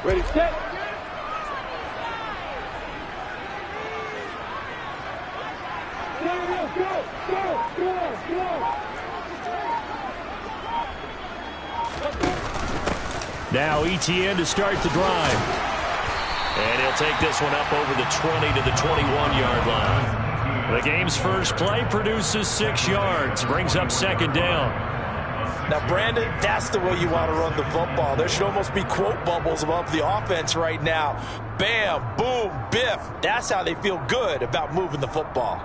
Ready, set. Now ETN to start the drive. And he'll take this one up over the 20 to the 21-yard line. The game's first play produces 6 yards, brings up second down. Now, Brandon, that's the way you want to run the football. There should almost be quote bubbles above the offense right now. Bam, boom, biff. That's how they feel good about moving the football.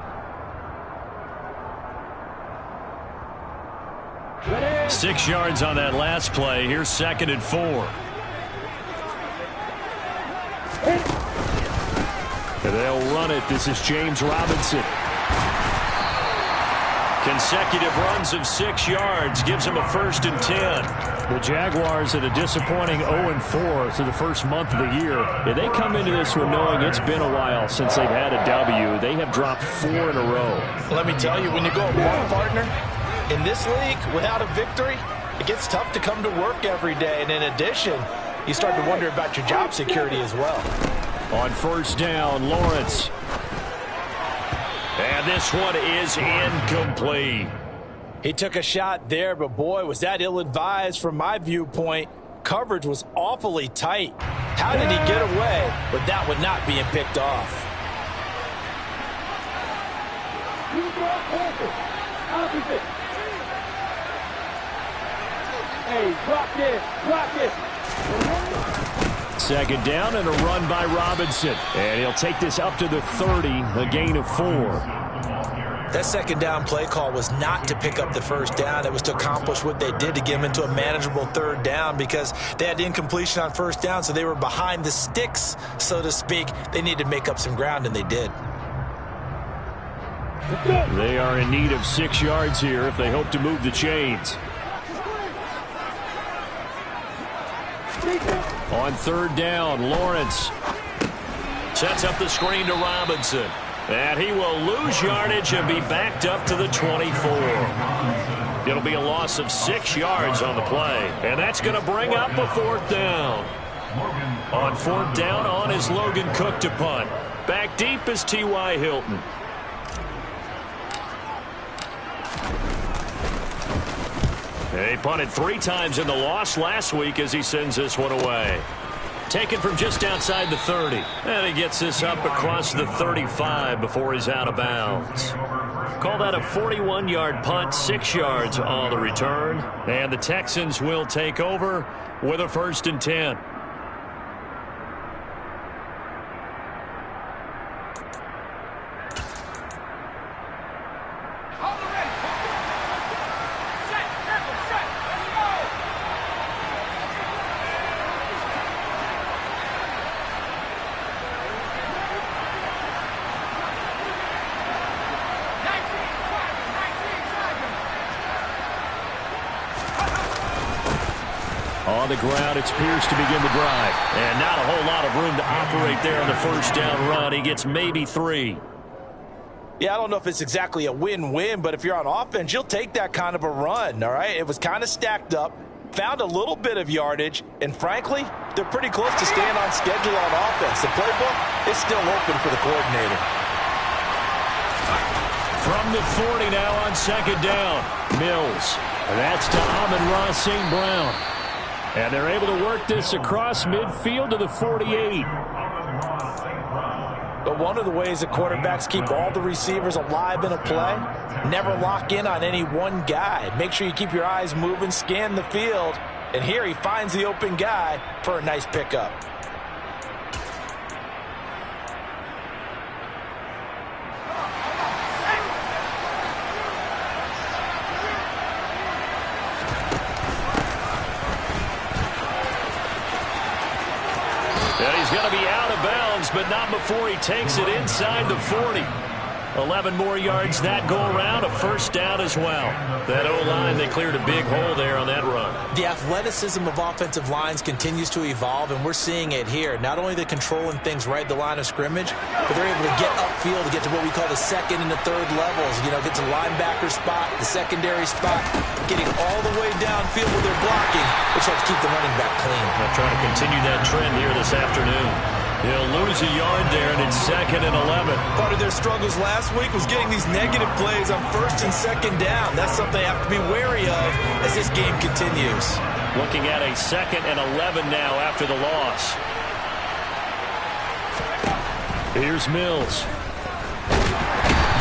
6 yards on that last play. Here's 2nd and 4. And they'll run it. This is James Robinson. Consecutive runs of 6 yards gives him a 1st and 10. The Jaguars at a disappointing 0-4 through the first month of the year. And they come into this one knowing it's been a while since they've had a W. They have dropped 4 in a row. Let me tell you, when you go one partner in this league without a victory, it gets tough to come to work every day. And in addition, you start to wonder about your job security as well. On 1st down, Lawrence. And this one is incomplete. He took a shot there, but boy, was that ill-advised from my viewpoint. Coverage was awfully tight. How did he get away with that one not being picked off? Hey, block this, block this. 2nd down and a run by Robinson. And he'll take this up to the 30, a gain of 4. That 2nd down play call was not to pick up the 1st down. It was to accomplish what they did to get him into a manageable 3rd down because they had incompletion on 1st down, so they were behind the sticks, so to speak. They needed to make up some ground, and they did. They are in need of 6 yards here if they hope to move the chains. On 3rd down, Lawrence sets up the screen to Robinson. And he will lose yardage and be backed up to the 24. It'll be a loss of 6 yards on the play. And that's going to bring up a 4th down. On 4th down, on is Logan Cook to punt. Back deep is T.Y. Hilton. He punted 3 times in the loss last week as he sends this one away. Taken from just outside the 30. And he gets this up across the 35 before he's out of bounds. Call that a 41-yard punt, 6 yards on the return. And the Texans will take over with a 1st and 10. On the ground, it's Pierce to begin the drive. And not a whole lot of room to operate there on the 1st down run. He gets maybe 3. Yeah, I don't know if it's exactly a win-win, but if you're on offense, you'll take that kind of a run, all right? It was kind of stacked up, found a little bit of yardage, and frankly, they're pretty close to staying on schedule on offense. The playbook is still open for the coordinator. From the 40 now on 2nd down, Mills. That's to Amon-Ra St. Brown. And they're able to work this across midfield to the 48. But one of the ways that quarterbacks keep all the receivers alive in a play, never lock in on any one guy. Make sure you keep your eyes moving, scan the field. And here he finds the open guy for a nice pickup. And he's going to be out of bounds, but not before he takes it inside the 40. 11 more yards that go around, a first down as well. That O-line, they cleared a big hole there on that run. The athleticism of offensive lines continues to evolve, and we're seeing it here. Not only the controlling things right at the line of scrimmage, but they're able to get upfield to get to what we call the second and the third levels. You know, get to the linebacker spot, the secondary spot, getting all the way downfield where they're blocking, which helps keep the running back clean. They'll try to continue that trend here this afternoon. He'll lose a yard there, and it's 2nd and 11. Part of their struggles last week was getting these negative plays on 1st and 2nd down. That's something they have to be wary of as this game continues. Looking at a 2nd and 11 now after the loss. Here's Mills.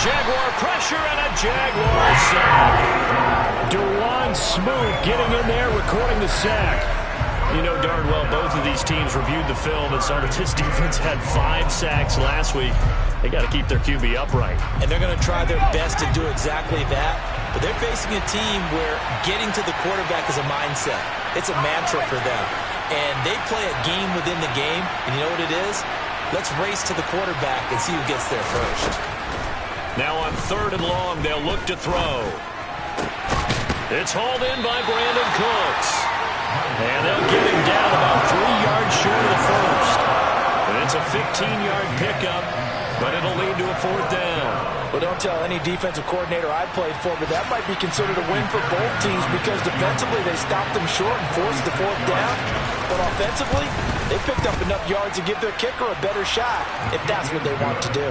Jaguar pressure and a Jaguar sack. Dewan Smoot getting in there, recording the sack. You know darn well both of these teams reviewed the film and saw that this defense had 5 sacks last week. They got to keep their QB upright. And they're going to try their best to do exactly that. But they're facing a team where getting to the quarterback is a mindset. It's a mantra for them. And they play a game within the game. And you know what it is? Let's race to the quarterback and see who gets there first. Now on 3rd and long, they'll look to throw. It's hauled in by Brandon Cooks. And they'll get him down about 3 yards short of the first. And it's a 15-yard pickup, but it'll lead to a 4th down. Well, don't tell any defensive coordinator I played for, but that might be considered a win for both teams because defensively they stopped them short and forced the 4th down. But offensively, they picked up enough yards to give their kicker a better shot if that's what they want to do.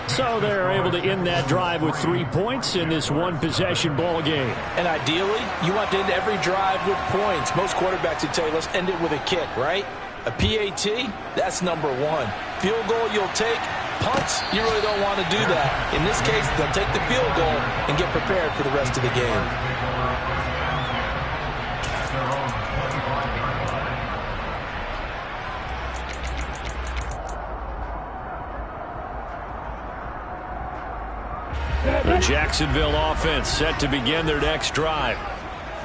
So they're able to end that drive with 3 points in this one-possession ball game. And ideally, you want to end every drive with points. Most quarterbacks would tell you, let's end it with a kick, right? A PAT, that's number 1. Field goal, you'll take. Punts, you really don't want to do that. In this case, they'll take the field goal and get prepared for the rest of the game. The Jacksonville offense set to begin their next drive.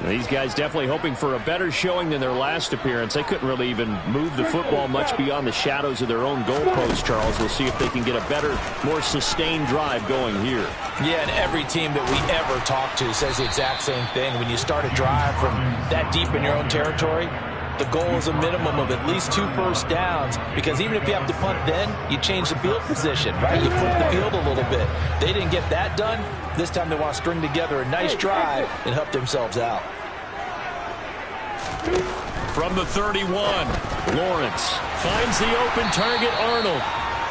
These guys definitely hoping for a better showing than their last appearance. They couldn't really even move the football much beyond the shadows of their own goalpost, Charles. We'll see if they can get a better, more sustained drive going here. Yeah, and every team that we ever talk to says the exact same thing. When you start a drive from that deep in your own territory, the goal is a minimum of at least 2 first downs, because even if you have to punt then, you change the field position, right? You flip the field a little bit. They didn't get that done. This time they want to string together a nice drive and help themselves out. From the 31, Lawrence finds the open target, Arnold.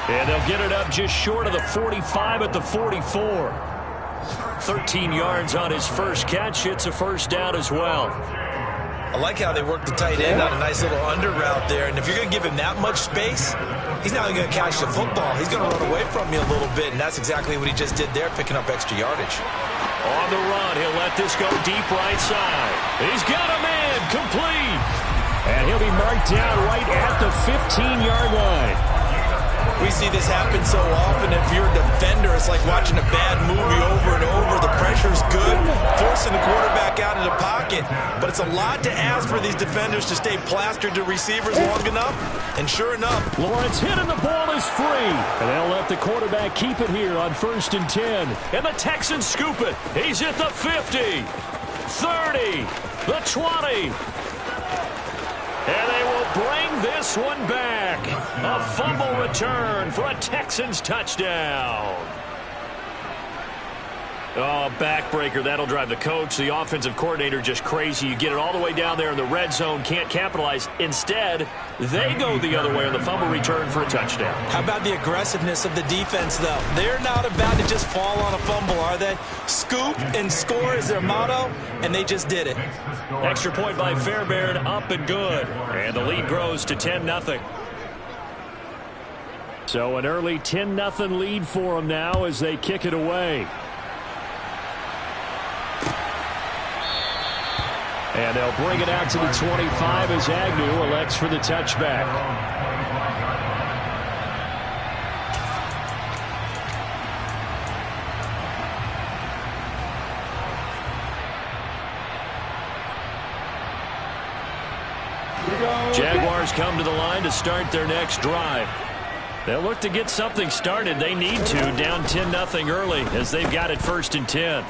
And they'll get it up just short of the 45 at the 44. 13 yards on his first catch. It's a first down as well. I like how they work the tight end on a nice little under route there. And if you're going to give him that much space, he's not going to catch the football. He's going to run away from you a little bit, and that's exactly what he just did there, picking up extra yardage. On the run, he'll let this go deep right side. He's got a man, complete. And he'll be marked down right at the 15-yard line. We see this happen so often. If you're a defender, it's like watching a bad movie over and over. The pressure's good, forcing the quarterback out of the pocket. But it's a lot to ask for these defenders to stay plastered to receivers long enough. And sure enough, Lawrence hit and the ball is free. And they'll let the quarterback keep it here on 1st and 10. And the Texans scoop it. He's at the 50, 30, the 20. And they will bring this one back. A fumble return for a Texans touchdown. Oh, backbreaker. That'll drive the coach, the offensive coordinator, just crazy. You get it all the way down there in the red zone, can't capitalize. Instead, they go the other way on the fumble return for a touchdown. How about the aggressiveness of the defense, though? They're not about to just fall on a fumble, are they? Scoop and score is their motto, and they just did it. Extra point by Fairbairn, up and good. And the lead grows to 10-0. So an early 10-0 lead for them now as they kick it away. And they'll bring it out to the 25 as Agnew elects for the touchback. Jaguars come to the line to start their next drive. They'll look to get something started. They need to, down 10-0 early as they've got it 1st and 10.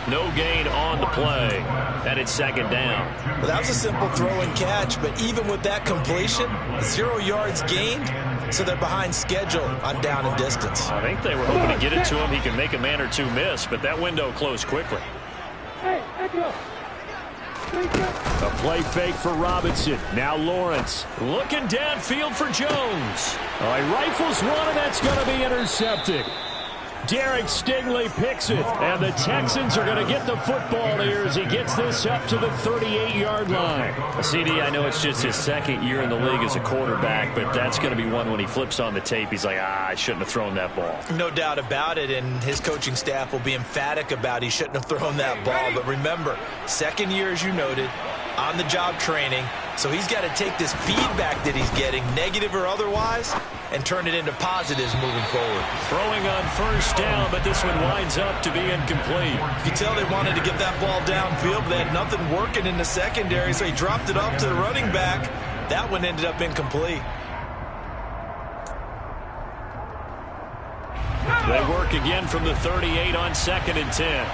No gain on the play. And it's 2nd down. Well, that was a simple throw and catch, but even with that completion, 0 yards gained, so they're behind schedule on down and distance. I think they were hoping to get it to him. He can make a man or two miss, but that window closed quickly. A play fake for Robinson. Now Lawrence. Looking downfield for Jones. Oh, he rifles one, and that's going to be intercepted. Derek Stingley picks it, and the Texans are going to get the football here as he gets this up to the 38-yard line. CD, I know it's just his 2nd year in the league as a quarterback, but that's going to be one when he flips on the tape. He's like, I shouldn't have thrown that ball. No doubt about it, and his coaching staff will be emphatic about he shouldn't have thrown that ball. But remember, 2nd year, as you noted, on-the-job training, so he's got to take this feedback that he's getting, negative or otherwise, and turn it into positives moving forward. Throwing on 1st down, but this one winds up to be incomplete. You can tell they wanted to get that ball downfield, but they had nothing working in the secondary, so he dropped it off to the running back. That one ended up incomplete. They work again from the 38 on 2nd and 10.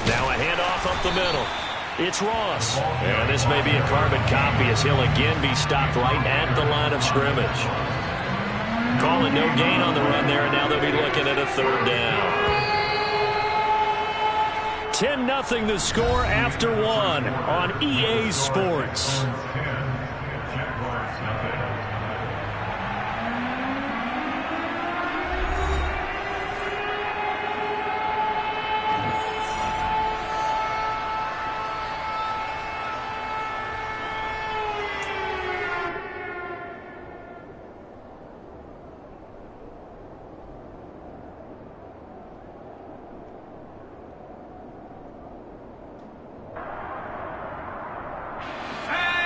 Now a handoff up the middle. It's Ross. And this may be a carbon copy as he'll again be stopped right at the line of scrimmage. Calling no gain on the run there, and now they'll be looking at a 3rd down. 10-0 the score after 1 on EA Sports.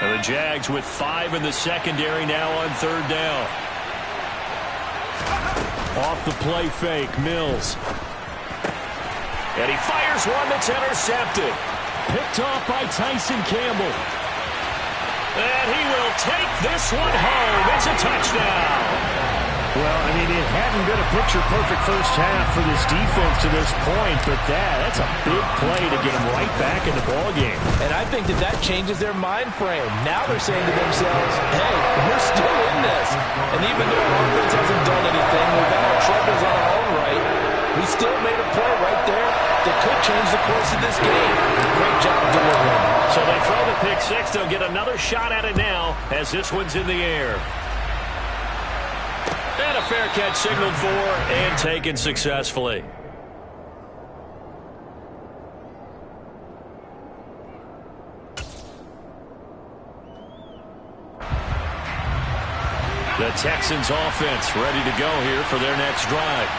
And the Jags with 5 in the secondary now on 3rd down. Off the play fake, Mills. And he fires one that's intercepted. Picked off by Tyson Campbell. And he will take this one home. It's a touchdown. Well, I mean, it hadn't been a picture-perfect first half for this defense to this point, but that's a big play to get them right back in the ballgame. And I think that changes their mind frame. Now they're saying to themselves, hey, we're still in this. And even though our offense hasn't done anything, we've had our troubles on our own right, we still made a play right there that could change the course of this game. Great job delivering. So they throw the pick six. They'll get another shot at it now as this one's in the air. And a fair catch signaled for and taken successfully. The Texans offense ready to go here for their next drive.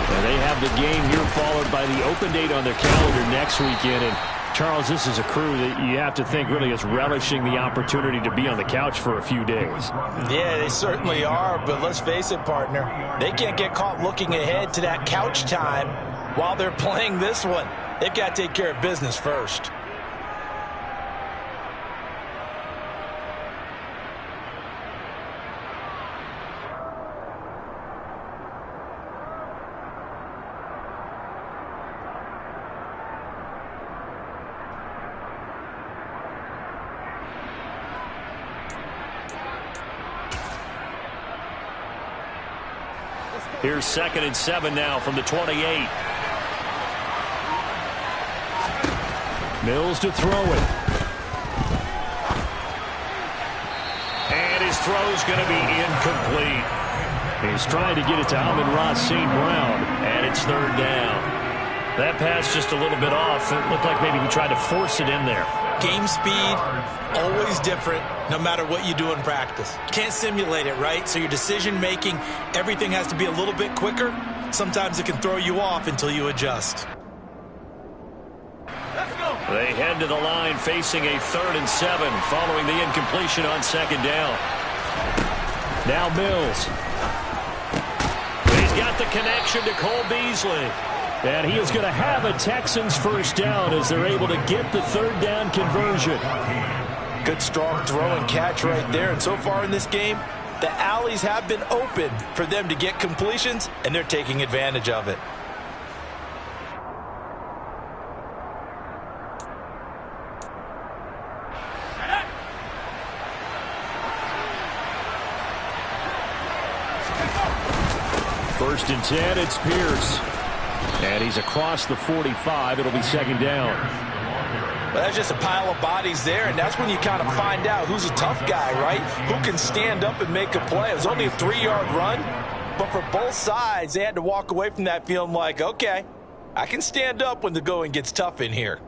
And they have the game here followed by the open date on their calendar next weekend. And Charles, this is a crew that you have to think really is relishing the opportunity to be on the couch for a few days. Yeah, they certainly are, but let's face it, partner. They can't get caught looking ahead to that couch time while they're playing this one. They've got to take care of business first. Here's 2nd and 7 now from the 28. Mills to throw it. And his throw's going to be incomplete. He's trying to get it to Amon-Ra St. Brown. And it's 3rd down. That pass just a little bit off. It looked like maybe he tried to force it in there. Game speed, always different, no matter what you do in practice. Can't simulate it, right? So your decision-making, everything has to be a little bit quicker. Sometimes it can throw you off until you adjust. They head to the line facing a 3rd and 7 following the incompletion on 2nd down. Now Mills. He's got the connection to Cole Beasley. And he is going to have a Texans first down as they're able to get the third down conversion. Good strong throw and catch right there. And so far in this game, the alleys have been open for them to get completions, and they're taking advantage of it. First and 10, it's Pierce. And he's across the 45. It'll be second down. Well, that's just a pile of bodies there, and that's when you kind of find out who's a tough guy, right? Who can stand up and make a play. It was only a 3-yard run, but for both sides, they had to walk away from that feeling like, okay, I can stand up when the going gets tough in here.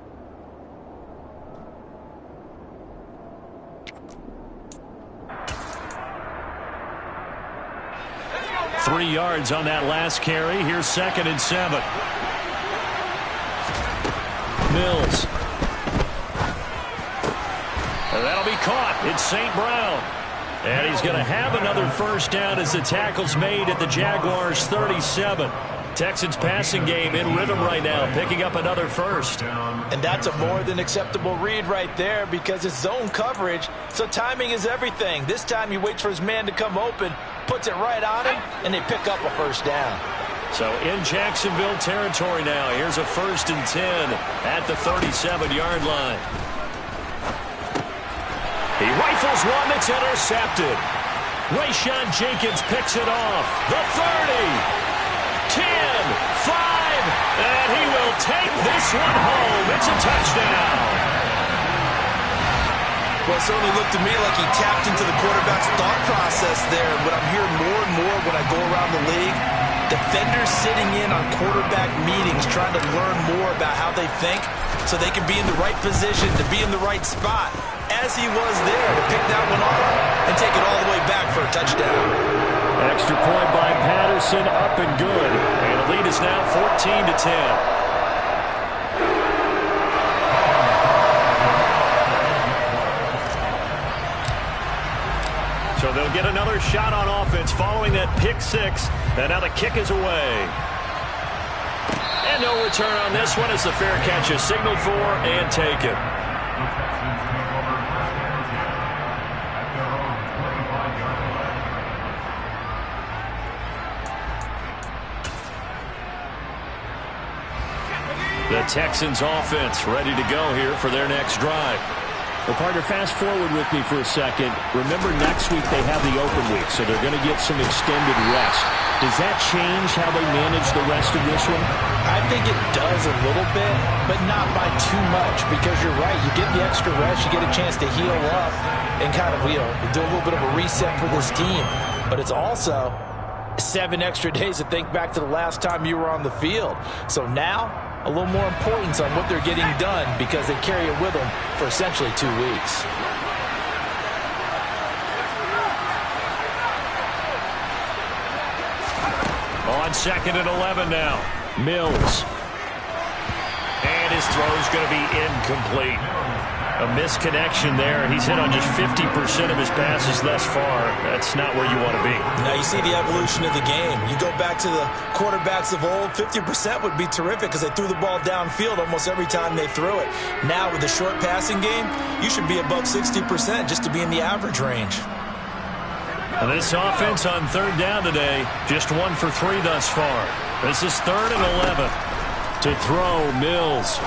Three yards on that last carry. Here's second and 7. Mills. And that'll be caught. It's St. Brown. And he's going to have another first down as the tackle's made at the Jaguars' 37. Texans passing game in rhythm right now, picking up another first. And that's a more than acceptable read right there because it's zone coverage, so timing is everything. This time he waits for his man to come open, puts it right on him, and they pick up a first down. So in Jacksonville territory now, here's a first and 10 at the 37-yard line. He rifles one that's intercepted. Rayshawn Jenkins picks it off. The 30. 10, 5, and he will take this one home. It's a touchdown. Well, it certainly looked to me like he tapped into the quarterback's thought process there. What I'm hearing more and more when I go around the league, defenders sitting in on quarterback meetings trying to learn more about how they think so they can be in the right position to be in the right spot, as he was there to pick that one off and take it all the way back for a touchdown. Extra point by Patterson, up and good. And the lead is now 14-10. So they'll get another shot on offense following that pick six. And now the kick is away. And no return on this one as the fair catch is signaled for and taken. The Texans offense ready to go here for their next drive. Well, partner, fast forward with me for a second. Remember, next week they have the open week, so they're going to get some extended rest. Does that change how they manage the rest of this one? I think it does a little bit, but not by too much, because you're right. You get the extra rest, you get a chance to heal up and kind of, do a little bit of a reset for this team. But it's also 7 extra days to think back to the last time you were on the field. So now, a little more importance on what they're getting done because they carry it with them for essentially 2 weeks. On second and 11 now. Mills. And his throw's going to be incomplete. A misconnection there. He's hit on just 50% of his passes thus far. That's not where you want to be. Now you see the evolution of the game. You go back to the quarterbacks of old, 50% would be terrific because they threw the ball downfield almost every time they threw it. Now with the short passing game, you should be above 60% just to be in the average range. And this offense on third down today, just 1 for 3 thus far. This is 3rd and 11. To throw, Mills.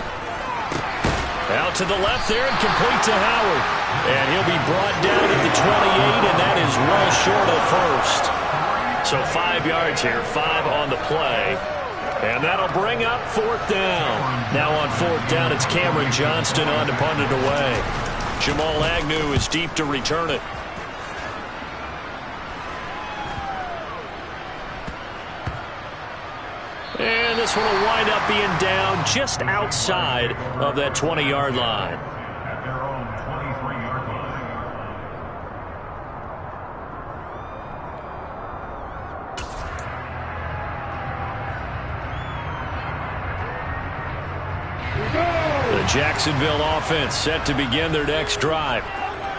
Out to the left there and complete to Howard. And he'll be brought down at the 28, and that is well short of first. So 5 yards here, 5 on the play. And that'll bring up 4th down. Now on 4th down, it's Cameron Johnston on to punt it away. Jamal Agnew is deep to return it. And this one will wind up being down just outside of that 20-yard line. At their own 23-yard line. The Jacksonville offense set to begin their next drive.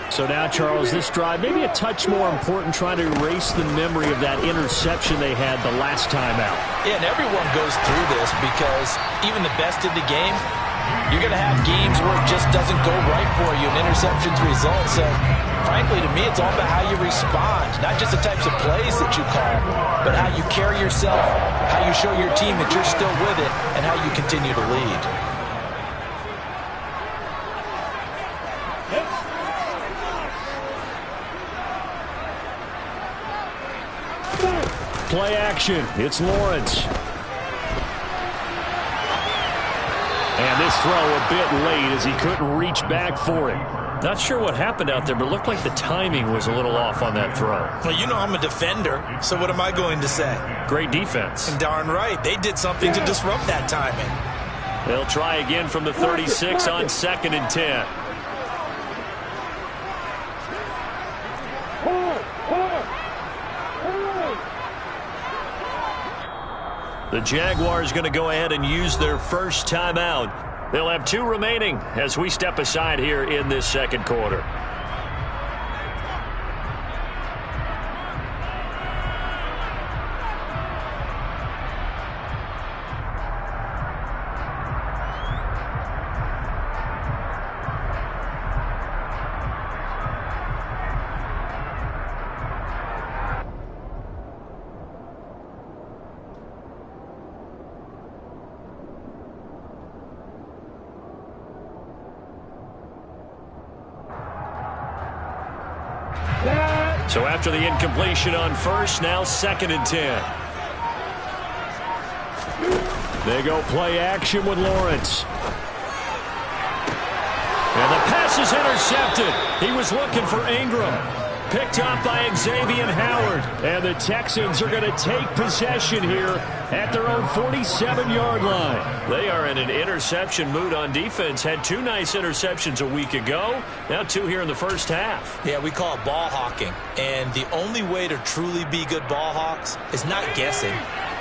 So now, Charles, this drive maybe a touch more important, trying to erase the memory of that interception they had the last time out. Yeah, and everyone goes through this because even the best in the game, you're going to have games where it just doesn't go right for you, and interceptions result. So, frankly, to me, it's all about how you respond, not just the types of plays that you call, but how you carry yourself, how you show your team that you're still with it, and how you continue to lead. Play action. It's Lawrence. And this throw a bit late as he couldn't reach back for it. Not sure what happened out there, but it looked like the timing was a little off on that throw. Well, you know I'm a defender, so what am I going to say? Great defense. And darn right, they did something to disrupt that timing. They'll try again from the 36 on 2nd and 10. The Jaguars going to go ahead and use their first timeout. They'll have 2 remaining as we step aside here in this second quarter. So after the incompletion on first, now 2nd and 10. They go play action with Lawrence. And the pass is intercepted. He was looking for Ingram. Picked up by Xavier Howard. And the Texans are going to take possession here at their own 47-yard line. They are in an interception mood on defense. Had 2 nice interceptions a week ago. Now 2 here in the first half. Yeah, we call it ball hawking. And the only way to truly be good ball hawks is not guessing.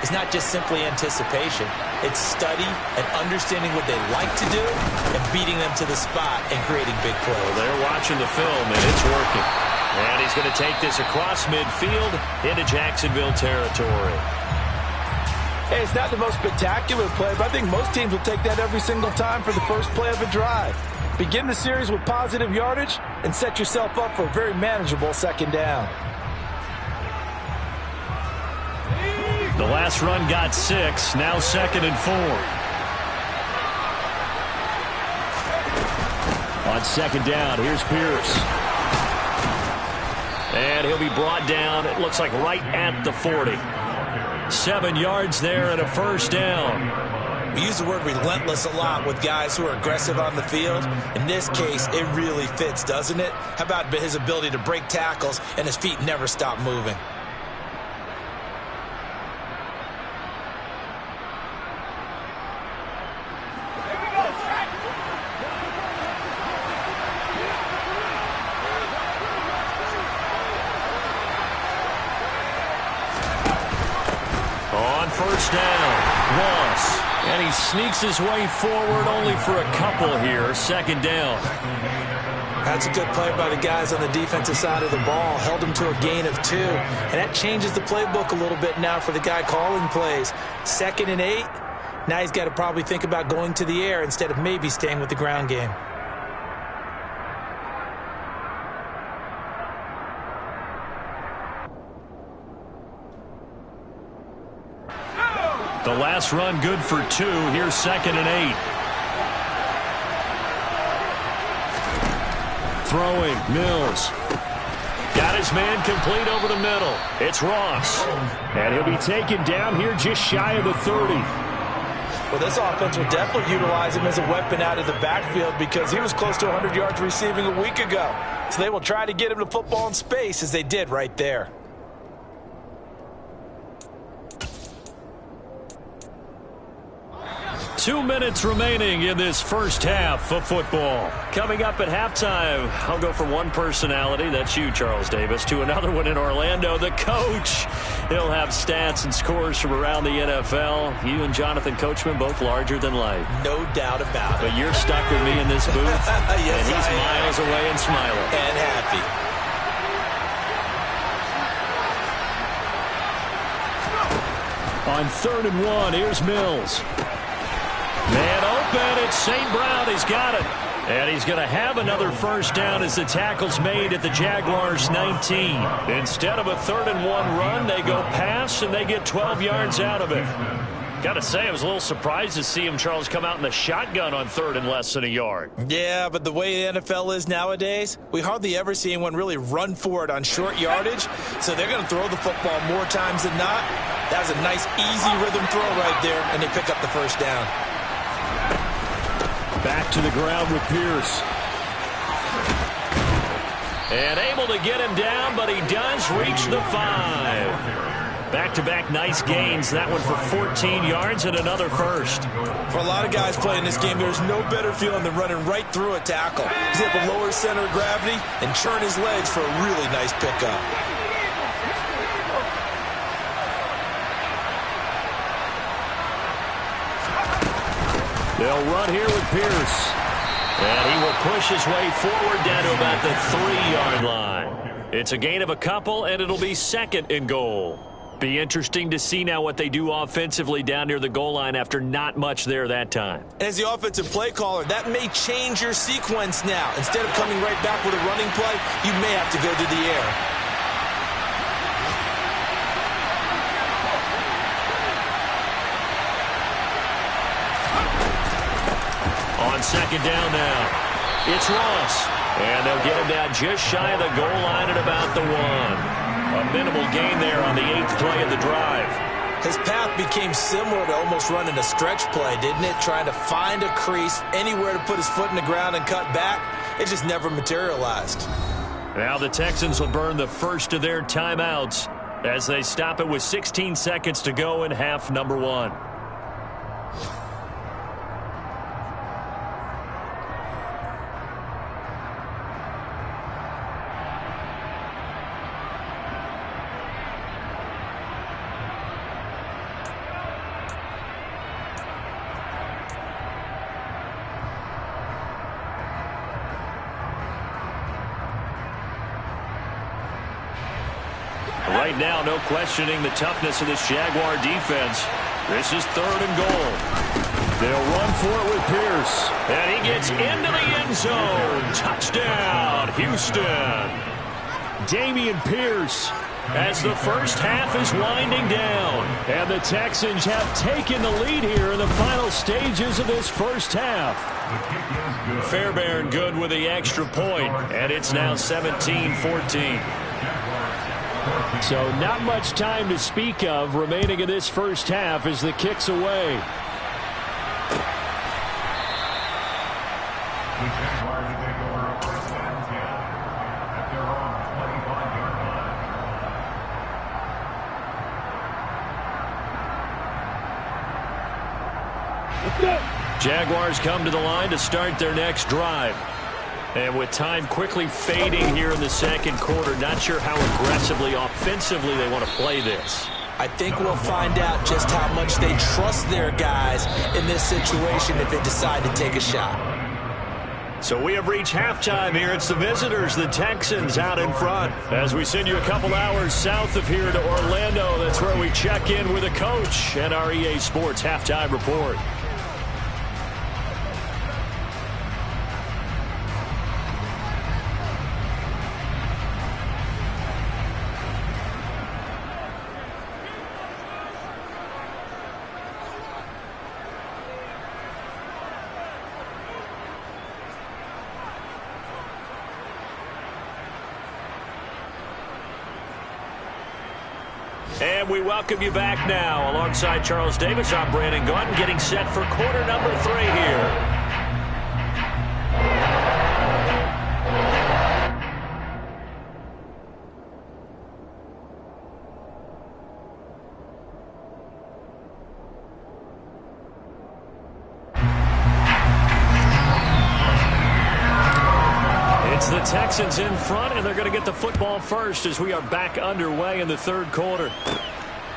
It's not just simply anticipation. It's study and understanding what they like to do and beating them to the spot and creating big plays. Well, they're watching the film, and it's working. And he's going to take this across midfield into Jacksonville territory. Hey, it's not the most spectacular play, but I think most teams will take that every single time for the first play of a drive. Begin the series with positive yardage and set yourself up for a very manageable second down. The last run got 6, now 2nd and 4. On 2nd down, here's Pierce. And he'll be brought down, it looks like right at the 40. 7 yards there and a first down. We use the word relentless a lot with guys who are aggressive on the field. In this case, it really fits, doesn't it? How about his ability to break tackles and his feet never stop moving? First down, Ross. And he sneaks his way forward only for a couple here. 2nd down. That's a good play by the guys on the defensive side of the ball. Held him to a gain of 2. And that changes the playbook a little bit now for the guy calling plays. 2nd and 8. Now he's got to probably think about going to the air instead of maybe staying with the ground game. The last run good for 2. Here's 2nd and 8. Throwing, Mills. Got his man complete over the middle. It's Ross. And he'll be taken down here just shy of the 30. Well, this offense will definitely utilize him as a weapon out of the backfield because he was close to 100 yards receiving a week ago. So they will try to get him to football in space as they did right there. 2 minutes remaining in this first half of football. Coming up at halftime, I'll go from one personality, that's you, Charles Davis, to another one in Orlando, the coach. He'll have stats and scores from around the NFL. You and Jonathan Coachman, both larger than life. No doubt about it. But you're stuck with me in this booth, yes, and he's miles away and smiling. And happy. On 3rd and 1, here's Mills. Man open, it's St. Brown. He's got it. And he's going to have another first down as the tackle's made at the Jaguars' 19. Instead of a 3rd and 1 run, they go pass, and they get 12 yards out of it. Got to say, I was a little surprised to see him, Charles, come out in the shotgun on 3rd and less than a yard. Yeah, but the way the NFL is nowadays, we hardly ever see anyone really run for it on short yardage. So they're going to throw the football more times than not. That was a nice, easy rhythm throw right there, and they pick up the first down. Back to the ground with Pierce. And able to get him down, but he does reach the 5. Back-to-back nice gains. That one for 14 yards and another first. For a lot of guys playing this game, there's no better feeling than running right through a tackle. He's able to lower his center of gravity and churn his legs for a really nice pickup. They'll run here with Pierce. And he will push his way forward down to about the 3-yard line. It's a gain of a couple, and it'll be 2nd and goal. Be interesting to see now what they do offensively down near the goal line after not much there that time. As the offensive play caller, that may change your sequence now. Instead of coming right back with a running play, you may have to go to the air. On 2nd down now, it's Ross. And they'll get him down just shy of the goal line at about the 1. A minimal gain there on the 8th play of the drive. His path became similar to almost running a stretch play, didn't it? Trying to find a crease, anywhere to put his foot in the ground and cut back. It just never materialized. Now the Texans will burn the first of their timeouts as they stop it with 16 seconds to go in half number 1. Right now, no questioning the toughness of this Jaguar defense. This is 3rd and goal. They'll run for it with Pierce. And he gets into the end zone. Touchdown, Houston. Dameon Pierce as the first half is winding down. And the Texans have taken the lead here in the final stages of this first half. Fairbairn good with the extra point, and it's now 17-14. So not much time to speak of remaining in this first half as the kick's away. The Jaguars take over a first and 10 at their own 25-yard line. Jaguars come to the line to start their next drive. And with time quickly fading here in the second quarter, not sure how aggressively, offensively they want to play this. I think we'll find out just how much they trust their guys in this situation if they decide to take a shot. So we have reached halftime here. It's the visitors, the Texans, out in front. As we send you a couple hours south of here to Orlando, that's where we check in with a coach and our EA Sports halftime report. And we welcome you back now. Alongside Charles Davis, I'm Brandon Gaudin, getting set for quarter number 3 here. It's the Texans in front, and they're going to get the football first as we are back underway in the third quarter.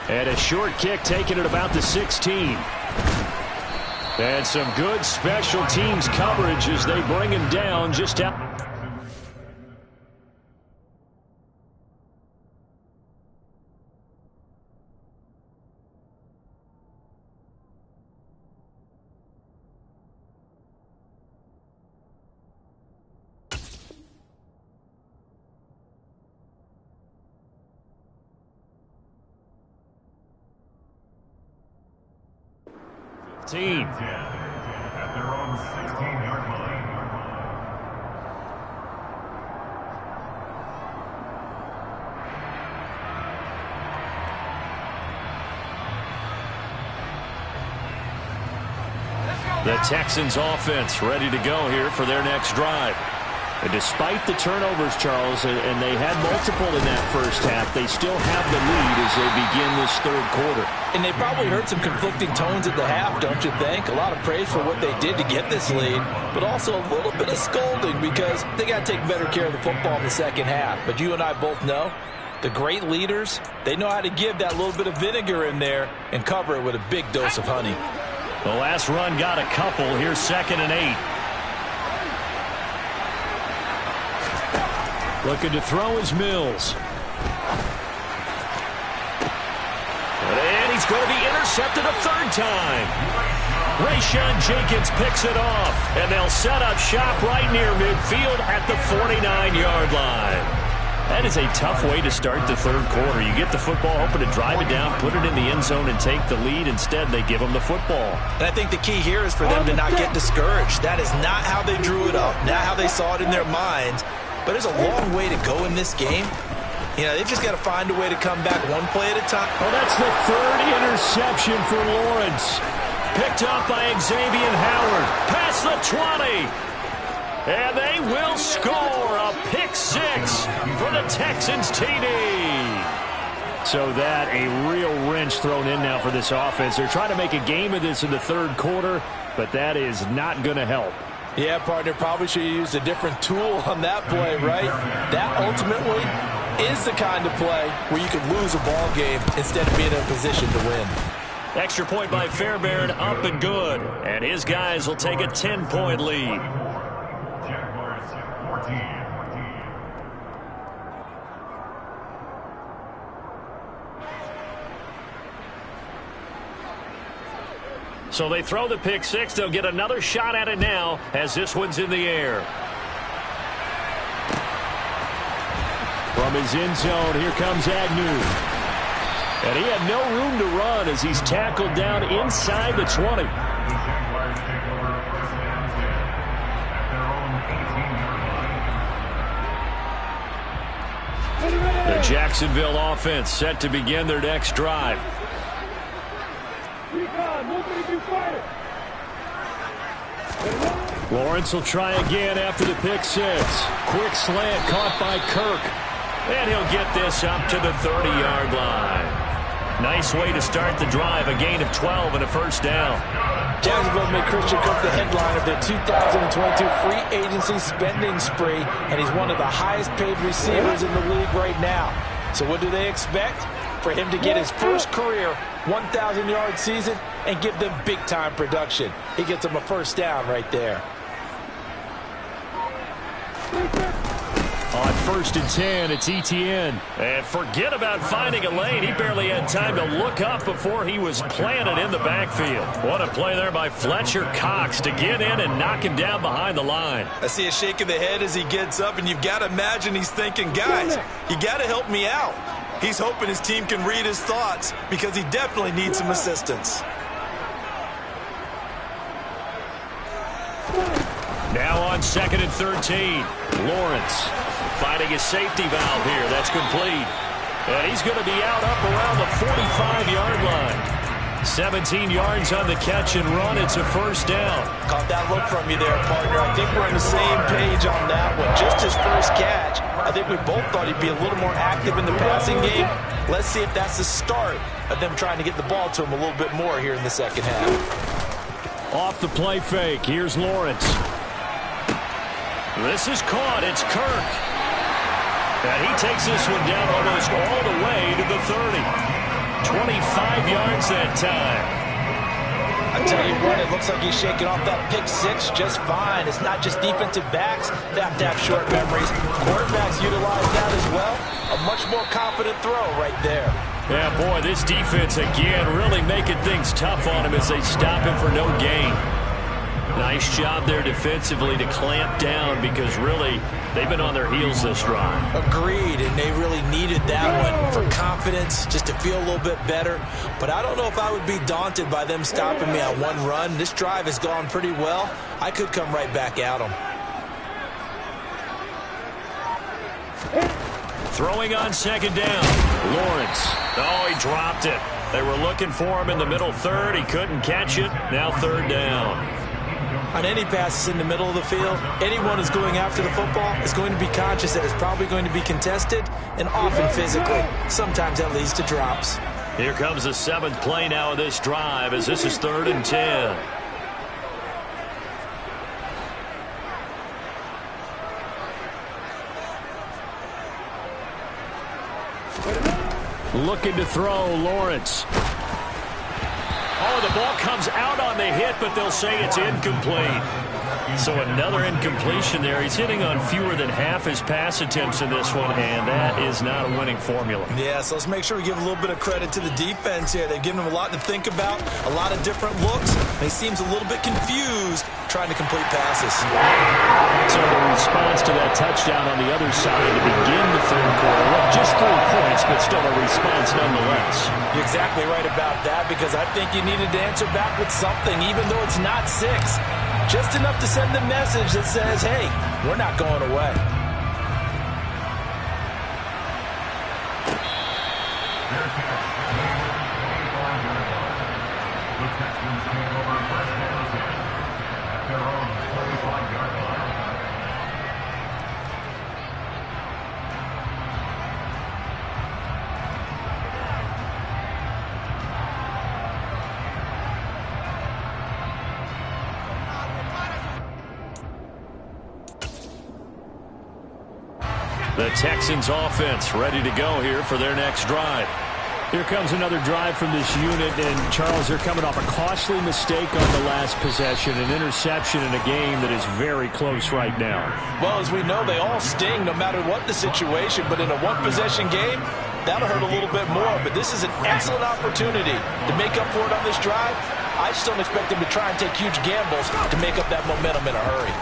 And a short kick taken at about the 16. And some good special teams coverage as they bring him down just out. Team. At their own 16-yard line. The Texans offense ready to go here for their next drive. And despite the turnovers, Charles, and they had multiple in that first half, they still have the lead as they begin this third quarter. And they probably heard some conflicting tones at the half, don't you think? A lot of praise for what they did to get this lead, but also a little bit of scolding because they got to take better care of the football in the second half. But you and I both know the great leaders, they know how to give that little bit of vinegar in there and cover it with a big dose of honey. The last run got a couple. Here's 2nd and 8. Looking to throw is Mills. And he's going to be intercepted a third time. Rayshon Jenkins picks it off. And they'll set up shop right near midfield at the 49-yard line. That is a tough way to start the third quarter. You get the football, hoping to drive it down, put it in the end zone, and take the lead. Instead, they give them the football. And I think the key here is for them to not get discouraged. That is not how they drew it up, not how they saw it in their minds. But there's a long way to go in this game. You know, they've just got to find a way to come back one play at a time. Well, that's the third interception for Lawrence. Picked up by Xavier Howard. Past the 20. And they will score a pick six for the Texans TD. So that a real wrench thrown in now for this offense. They're trying to make a game of this in the third quarter, but that is not going to help. Yeah, partner, probably should have used a different tool on that play, right? That ultimately is the kind of play where you could lose a ball game instead of being in a position to win. Extra point by Fairbairn, up and good. And his guys will take a 10-point lead. Jaguars 14. So they throw the pick six. They'll get another shot at it now as this one's in the air. From his end zone, here comes Agnew. And he had no room to run as he's tackled down inside the 20. The Jaguars take over 1st and 10 at their own 18-yard line. The Jacksonville offense set to begin their next drive. Lawrence will try again after the pick six. Quick slant caught by Kirk. And he'll get this up to the 30-yard line. Nice way to start the drive. A gain of 12 and a first down. Jacksonville made Christian Kirk the headline of their 2022 free agency spending spree, and he's one of the highest paid receivers in the league right now. So what do they expect? For him to get his first career 1,000-yard season and give them big-time production. He gets them a first down right there. On 1st and 10, it's ETN. And forget about finding a lane. He barely had time to look up before he was planted in the backfield. What a play there by Fletcher Cox to get in and knock him down behind the line. I see a shake of the head as he gets up, and you've got to imagine he's thinking, guys, you got to help me out. He's hoping his team can read his thoughts because he definitely needs some assistance. Now on 2nd and 13, Lawrence finding his safety valve here. That's complete. And he's going to be out up around the 45-yard line. 17 yards on the catch and run. It's a first down. Caught that look from you there, partner. I think we're on the same page on that one. Just his first catch. I think we both thought he'd be a little more active in the passing game. Let's see if that's the start of them trying to get the ball to him a little bit more here in the second half. Off the play fake, here's Lawrence. This is caught. It's Kirk. And he takes this one down almost all the way to the 30. 25 yards that time. I tell you what, it looks like he's shaking off that pick six just fine. It's not just defensive backs that have to have short memories. Quarterbacks utilize that as well. A much more confident throw right there. Yeah, boy, this defense again really making things tough on him as they stop him for no gain. Nice job there defensively to clamp down because really they've been on their heels this drive. Agreed, and they really needed that one for confidence, just to feel a little bit better. But I don't know if I would be daunted by them stopping me on one run. This drive has gone pretty well. I could come right back at them. Throwing on second down. Lawrence. Oh, he dropped it. They were looking for him in the middle third. He couldn't catch it. Now third down. On any passes in the middle of the field, anyone who's going after the football is going to be conscious that it's probably going to be contested and often physically. Sometimes that leads to drops. Here comes the 7th play now of this drive as this is 3rd and 10. Looking to throw, Lawrence. Oh, the ball comes out on the hit, but they'll say it's incomplete. So another incompletion there. He's hitting on fewer than half his pass attempts in this one, and that is not a winning formula. Yeah, so let's make sure we give a little bit of credit to the defense here. They've given him a lot to think about, a lot of different looks. And he seems a little bit confused trying to complete passes. So the response to that touchdown on the other side to begin the third quarter, well, just 3 points, but still a response nonetheless. You're exactly right about that because I think you needed to answer back with something, even though it's not 6. Just enough to send the message that says, hey, we're not going away. The Texans take over first and 10 at their own 45-yard line. The Texans offense ready to go here for their next drive. Here comes another drive from this unit, and Charles, they're coming off a costly mistake on the last possession, an interception in a game that is very close right now. Well, as we know, they all sting no matter what the situation, but in a one-possession game, that'll hurt a little bit more. But this is an excellent opportunity to make up for it on this drive. I just don't expect them to try and take huge gambles to make up that momentum in a hurry.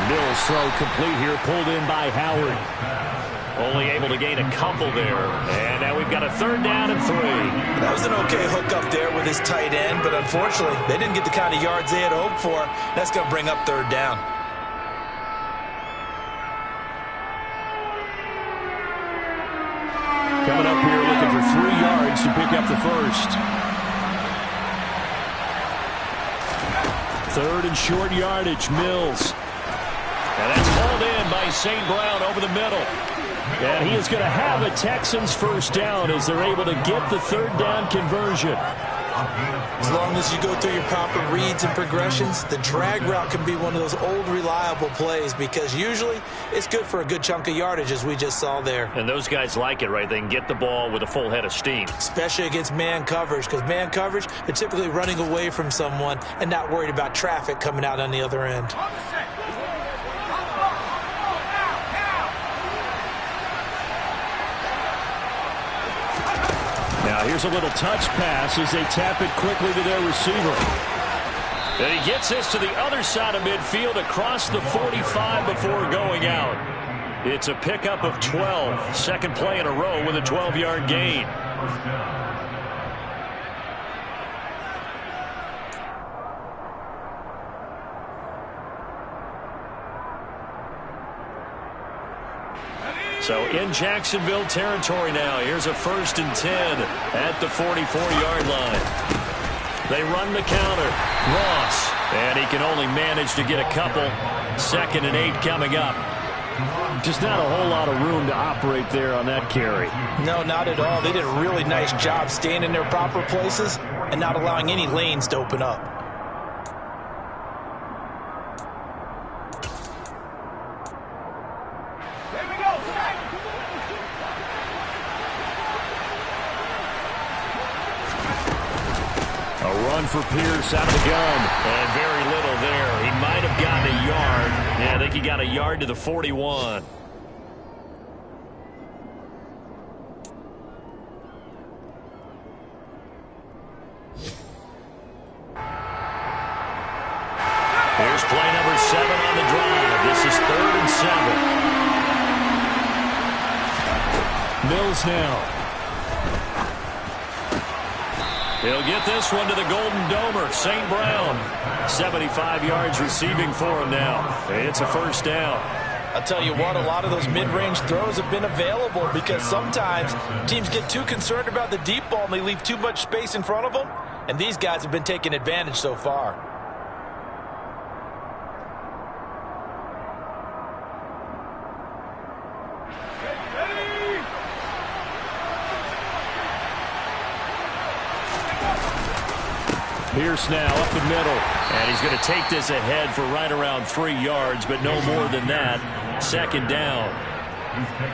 Mills throw complete here, pulled in by Howard. Only able to gain a couple there. And now we've got a 3rd down and 3. That was an okay hook up there with his tight end, but unfortunately, they didn't get the kind of yards they had hoped for. That's going to bring up 3rd down. Coming up here looking for 3 yards to pick up the first. 3rd and short yardage, Mills. And that's hauled in by St. Brown over the middle. And he is going to have a Texans first down as they're able to get the 3rd down conversion. As long as you go through your proper reads and progressions, the drag route can be one of those old reliable plays because usually it's good for a good chunk of yardage as we just saw there. And those guys like it, right? They can get the ball with a full head of steam. Especially against man coverage because man coverage, they're typically running away from someone and not worried about traffic coming out on the other end. Now here's a little touch pass as they tap it quickly to their receiver. And he gets this to the other side of midfield across the 45 before going out. It's a pickup of 12. Second play in a row with a 12-yard gain. First down. So in Jacksonville territory now. Here's a 1st and 10 at the 44-yard line. They run the counter. Ross. And he can only manage to get a couple. 2nd and 8 coming up. Just not a whole lot of room to operate there on that carry. No, not at all. They did a really nice job staying in their proper places and not allowing any lanes to open up. Run for Pierce out of the gun. And very little there. He might have gotten a yard. Yeah, I think he got a yard to the 41. Here's play number 7 on the drive. This is 3rd and 7. Mills now. He'll get this one to the Golden Domer, St. Brown. 75 yards receiving for him now. It's a first down. I'll tell you what, a lot of those mid-range throws have been available because sometimes teams get too concerned about the deep ball and they leave too much space in front of them. And these guys have been taking advantage so far. Pierce now up the middle. And he's going to take this ahead for right around 3 yards, but no more than that. 2nd down.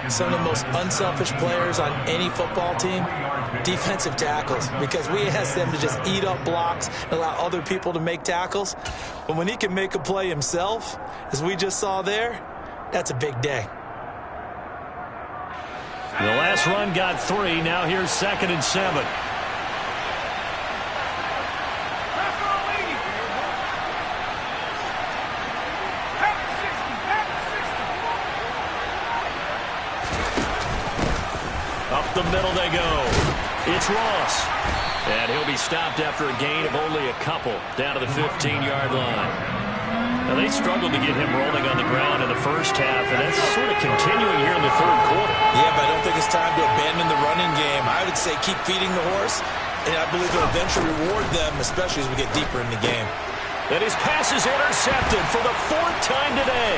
Some of the most unselfish players on any football team, defensive tackles, because we ask them to just eat up blocks and allow other people to make tackles. But when he can make a play himself, as we just saw there, that's a big day. The last run got 3. Now here's 2nd and 7. Up the middle they go. It's Ross. And he'll be stopped after a gain of only a couple down to the 15-yard line. Now, they struggled to get him rolling on the ground in the first half, and that's sort of continuing here in the 3rd quarter. Yeah, but I don't think it's time to abandon the running game. I would say keep feeding the horse, and I believe it'll eventually reward them, especially as we get deeper in the game. And his pass is intercepted for the 4th time today.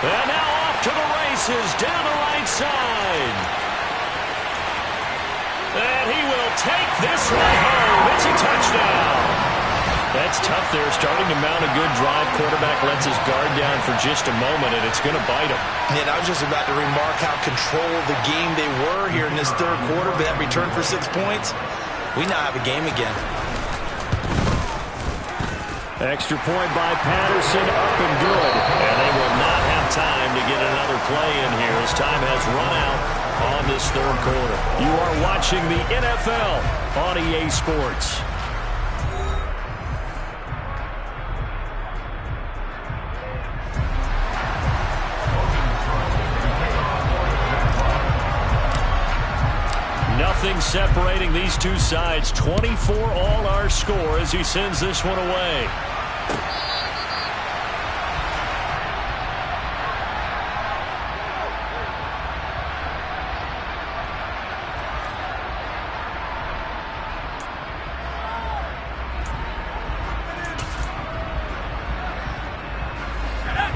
And now off to the races down the right side. And he will take this one home. It's a touchdown. That's tough there, starting to mount a good drive. Quarterback lets his guard down for just a moment, and it's going to bite him. And I was just about to remark how controlled the game they were here in this 3rd quarter, but that return for 6 points, we now have a game again. Extra point by Patterson, up and good. And they will not have time to get another play in here as time has run out on this 3rd quarter. You are watching the NFL on EA Sports. Nothing separating these two sides. 24 all our score as he sends this one away.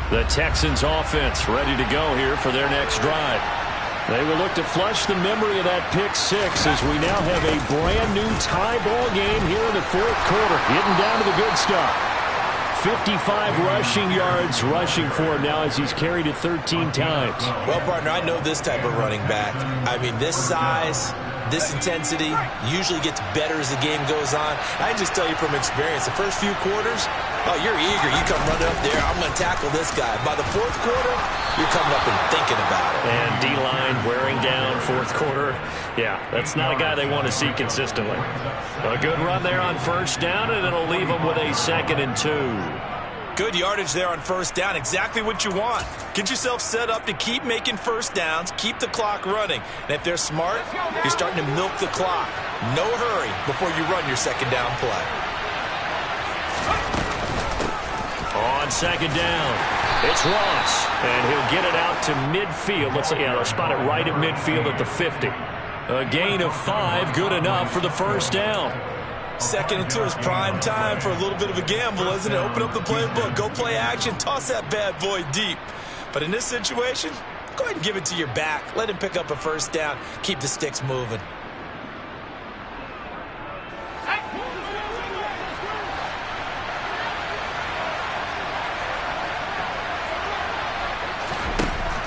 The Texans offense ready to go here for their next drive. They will look to flush the memory of that pick 6 as we now have a brand new tie ball game here in the 4th quarter. Getting down to the good stuff. 55 rushing yards rushing for him now as he's carried it 13 times. Well, partner, I know this type of running back. I mean, this size, this intensity usually gets better as the game goes on. I can just tell you from experience, the first few quarters, oh, you're eager. You come running up there, I'm going to tackle this guy. By the 4th quarter, you're coming up and thinking about it. And D-line wearing down 4th quarter. Yeah, that's not a guy they want to see consistently. A good run there on 1st down, and it'll leave them with a 2nd and 2. Good yardage there on 1st down. Exactly what you want. Get yourself set up to keep making 1st downs, keep the clock running. And if they're smart, you're starting to milk the clock. No hurry before you run your 2nd down play. On 2nd down, it's Ross, and he'll get it out to midfield. Let's see, they'll spot it right at midfield at the 50. A gain of 5, good enough for the 1st down. 2nd and 2 is prime time for a little bit of a gamble, isn't it? Open up the playbook, go play action, toss that bad boy deep. But in this situation, go ahead and give it to your back. Let him pick up a 1st down, keep the sticks moving.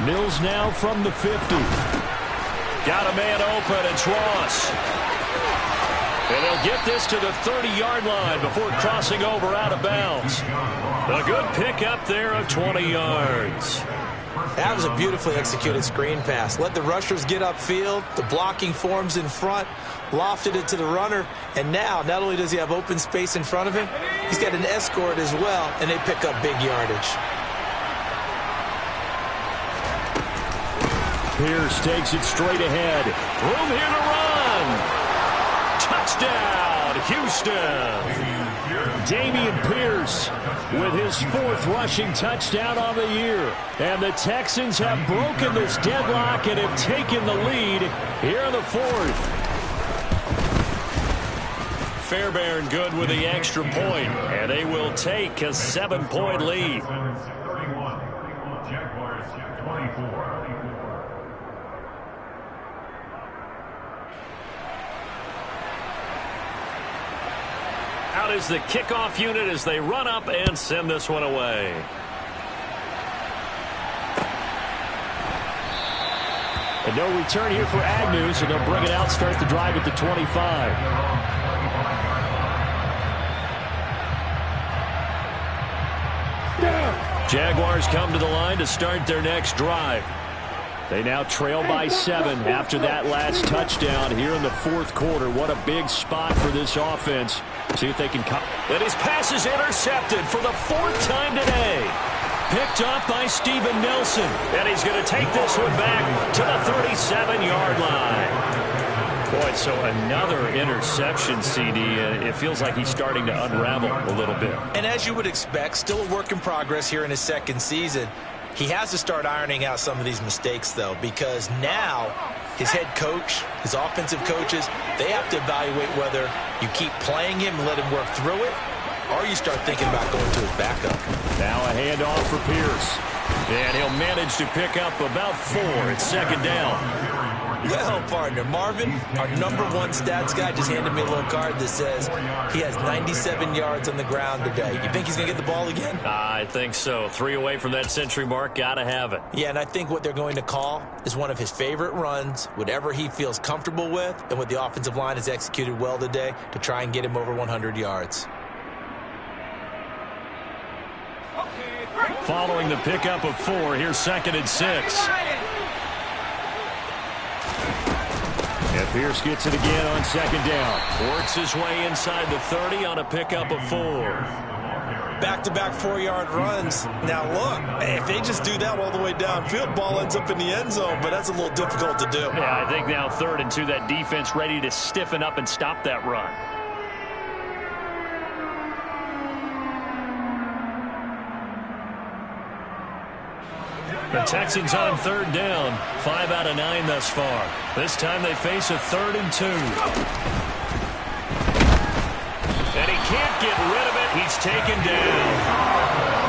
Mills now from the 50. Got a man open. It's Ross. And they'll get this to the 30-yard line before crossing over out of bounds. A good pickup there of 20 yards. That was a beautifully executed screen pass. Let the rushers get upfield. The blocking forms in front. Lofted it to the runner. And now, not only does he have open space in front of him, he's got an escort as well, and they pick up big yardage. Pierce takes it straight ahead. Room here to run. Touchdown, Houston. Dameon Pierce with his 4th rushing touchdown on the year. And the Texans have broken this deadlock and have taken the lead here in the 4th. Fairbairn good with the extra point, and they will take a 7-point lead. Jaguars 24. Out is the kickoff unit as they run up and send this one away. And no return here for Agnew, so they'll bring it out, start the drive at the 25. Jaguars come to the line to start their next drive. They now trail by 7 after that last touchdown here in the 4th quarter. What a big spot for this offense. See if they can come. And his pass is intercepted for the 4th time today. Picked up by Steven Nelson. And he's going to take this one back to the 37-yard line. Boy, so another interception, CD. It feels like he's starting to unravel a little bit. And as you would expect, still a work in progress here in his 2nd season. He has to start ironing out some of these mistakes, though, because now his head coach, his offensive coaches, they have to evaluate whether you keep playing him and let him work through it, or you start thinking about going to his backup. Now a handoff for Pierce. And he'll manage to pick up about 4 at 2nd down. Well, partner, Marvin, our #1 stats guy, just handed me a little card that says he has 97 yards on the ground today. You think he's going to get the ball again? I think so. 3 away from that century mark. Got to have it. Yeah, and I think what they're going to call is one of his favorite runs, whatever he feels comfortable with, and what the offensive line has executed well today to try and get him over 100 yards. Following the pickup of 4, here's 2nd and 6. And Pierce gets it again on 2nd down. Works his way inside the 30 on a pickup of 4. Back-to-back 4-yard runs. Now, look, if they just do that all the way downfield, ball ends up in the end zone, but that's a little difficult to do. Yeah, I think now 3rd and 2, that defense ready to stiffen up and stop that run. The Texans on 3rd down. 5 out of 9 thus far. This time they face a 3rd and 2. And he can't get rid of it. He's taken down.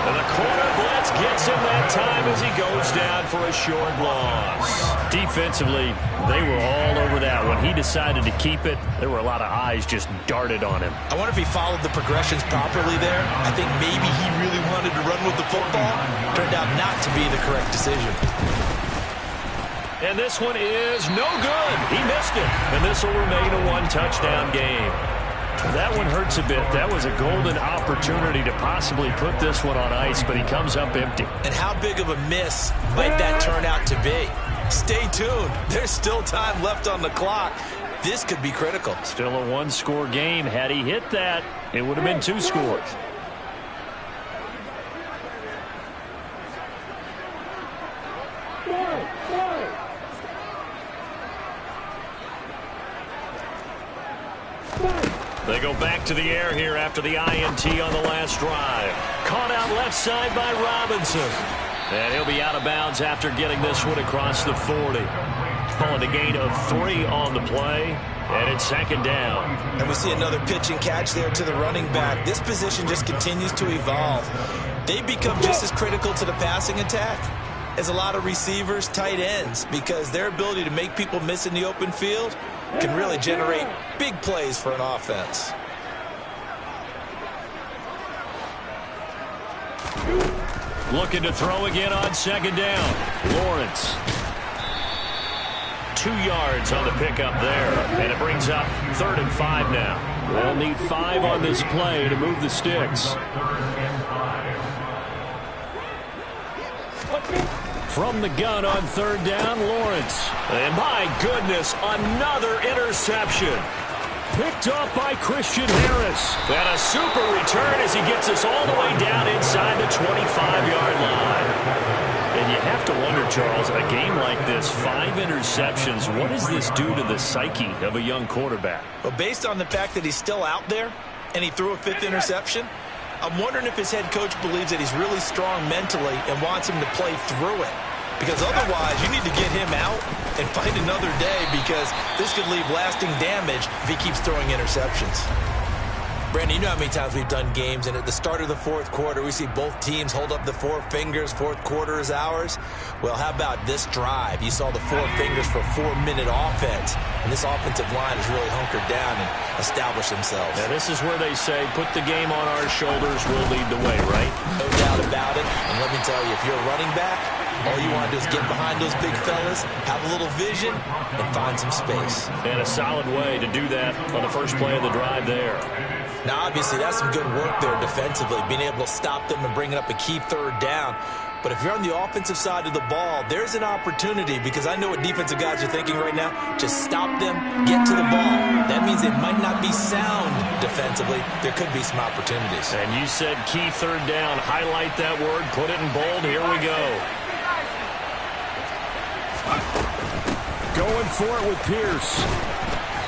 And the corner blitz gets him that time as he goes down for a short loss. Defensively, they were all over that. When he decided to keep it, there were a lot of eyes just darted on him. I wonder if he followed the progressions properly there. I think maybe he really wanted to run with the football. Turned out not to be the correct decision. And this one is no good. He missed it. And this will remain a 1-touchdown game. That one hurts a bit. That was a golden opportunity to possibly put this one on ice, but he comes up empty. And how big of a miss might that turn out to be? Stay tuned. There's still time left on the clock. This could be critical. Still a 1-score game. Had he hit that, it would have been 2 scores. They go back to the air here after the INT on the last drive. Caught out left side by Robinson. And he'll be out of bounds after getting this one across the 40. Calling a gain of 3 on the play. And it's 2nd down. And we see another pitch and catch there to the running back. This position just continues to evolve. They become just as critical to the passing attack as a lot of receivers, tight ends, because their ability to make people miss in the open field can really generate big plays for an offense. Looking to throw again on 2nd down. Lawrence. 2 yards on the pickup there. And it brings up 3rd and 5 now. They'll need 5 on this play to move the sticks. From the gun on 3rd down, Lawrence. And my goodness, another interception. Picked up by Christian Harris. And a super return as he gets us all the way down inside the 25-yard line. And you have to wonder, Charles, a game like this, 5 interceptions, what does this do to the psyche of a young quarterback? Well, based on the fact that he's still out there and he threw a 5th interception, I'm wondering if his head coach believes that he's really strong mentally and wants him to play through it. Because otherwise, you need to get him out and find another day, because this could leave lasting damage if he keeps throwing interceptions. Brandon, you know how many times we've done games, and at the start of the 4th quarter, we see both teams hold up the 4 fingers, 4th quarter is ours. Well, how about this drive? You saw the 4 fingers for 4-minute offense, and this offensive line has really hunkered down and established themselves. Now, this is where they say, put the game on our shoulders, we'll lead the way, right? No doubt about it, and let me tell you, if you're a running back, all you want to do is get behind those big fellas, have a little vision, and find some space. And a solid way to do that on the first play of the drive there. Now, obviously, that's some good work there defensively, being able to stop them and bringing up a key 3rd down. But if you're on the offensive side of the ball, there's an opportunity, because I know what defensive guys are thinking right now. Just stop them, get to the ball. That means it might not be sound defensively. There could be some opportunities. And you said key 3rd down. Highlight that word, put it in bold. Here we go. Going for it with Pierce.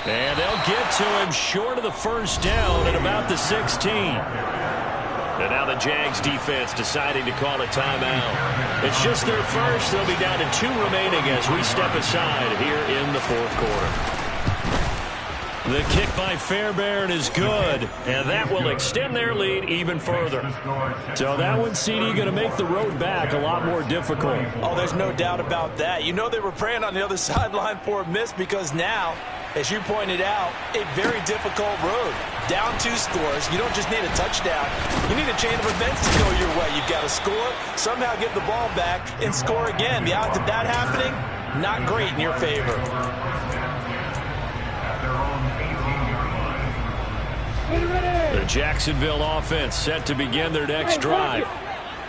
And they'll get to him short of the 1st down at about the 16. And now the Jags defense deciding to call a timeout. It's just their first. They'll be down to 2 remaining as we step aside here in the 4th quarter. The kick by Fairbairn is good, and that will extend their lead even further. So that one, CD, going to make the road back a lot more difficult. Oh, there's no doubt about that. You know they were praying on the other sideline for a miss, because now, as you pointed out, a very difficult road. Down 2 scores. You don't just need a touchdown. You need a chain of events to go your way. You've got to score, somehow get the ball back, and score again. The odds of that happening, not great in your favor. The Jacksonville offense set to begin their next drive.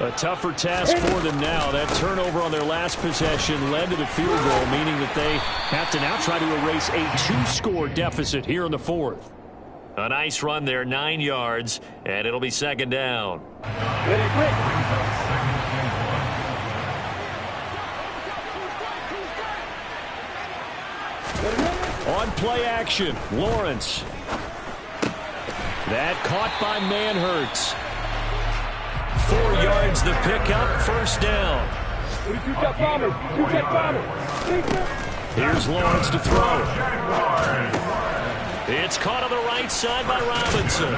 A tougher task for them now. That turnover on their last possession led to the field goal, meaning that they have to now try to erase a 2-score deficit here in the 4th. A nice run there, 9 yards, and it'll be 2nd down. On play action, Lawrence. That caught by Manhertz. 4 yards the pickup, 1st down. Here's Lawrence to throw. It's caught on the right side by Robinson.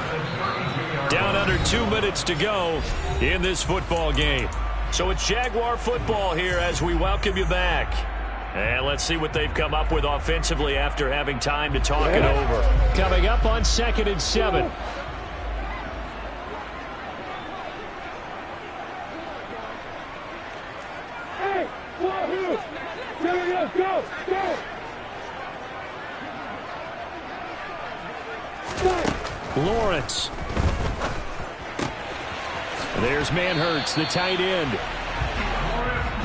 Down under 2 minutes to go in this football game. So it's Jaguar football here as we welcome you back. And let's see what they've come up with offensively after having time to talk it over. Coming up on 2nd and 7. Lawrence. There's Manhertz, the tight end.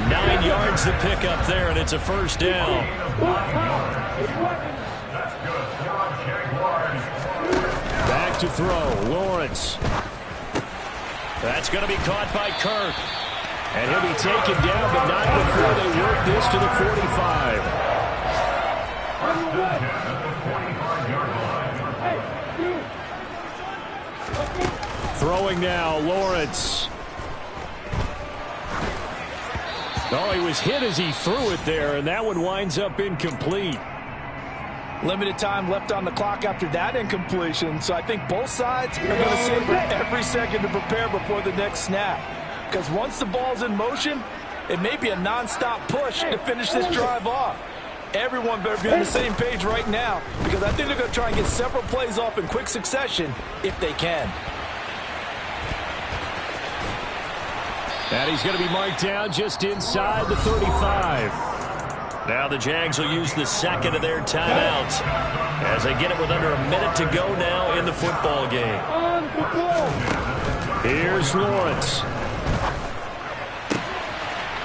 9 yards to pick up there, and it's a 1st down. Back to throw, Lawrence. That's going to be caught by Kirk. And he'll be taken down, but not before they work this to the 45. Throwing now, Lawrence. Oh, he was hit as he threw it there, and that one winds up incomplete. Limited time left on the clock after that incompletion, so I think both sides are going to savor every second to prepare before the next snap. Because once the ball's in motion, it may be a nonstop push to finish this drive off. Everyone better be on the same page right now, because I think they're going to try and get several plays off in quick succession if they can. And he's going to be marked down just inside the 35. Now the Jags will use the second of their timeouts as they get it with under a minute to go now in the football game. Here's Lawrence.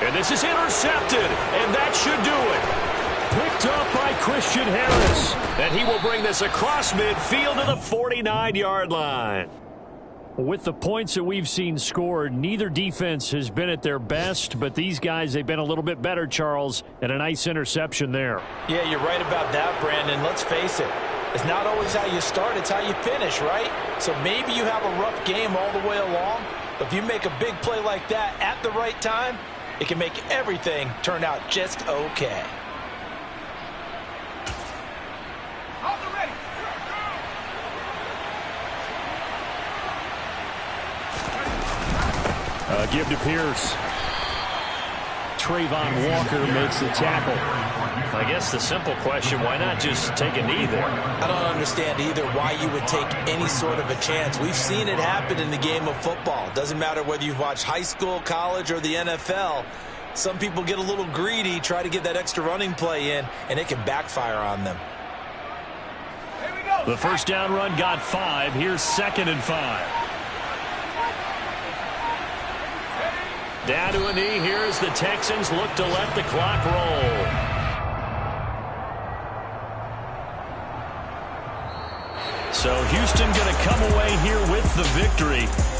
And this is intercepted, and that should do it. Picked up by Christian Harris. And he will bring this across midfield to the 49-yard line. With the points that we've seen scored, neither defense has been at their best, but these guys, they've been a little bit better, Charles, and a nice interception there. Yeah, you're right about that, Brandon. Let's face it. It's not always how you start, it's how you finish, right? So maybe you have a rough game all the way along, but if you make a big play like that at the right time, it can make everything turn out just okay. Give to Pierce. Trayvon Walker makes the tackle. I guess the simple question, why not just take a knee there? I don't understand either why you would take any sort of a chance. We've seen it happen in the game of football. Doesn't matter whether you've watched high school, college, or the NFL. Some people get a little greedy, try to get that extra running play in, and it can backfire on them. The first down run got 5. Here's 2nd and 5. Down to a knee here as the Texans look to let the clock roll. So Houston going to come away here with the victory.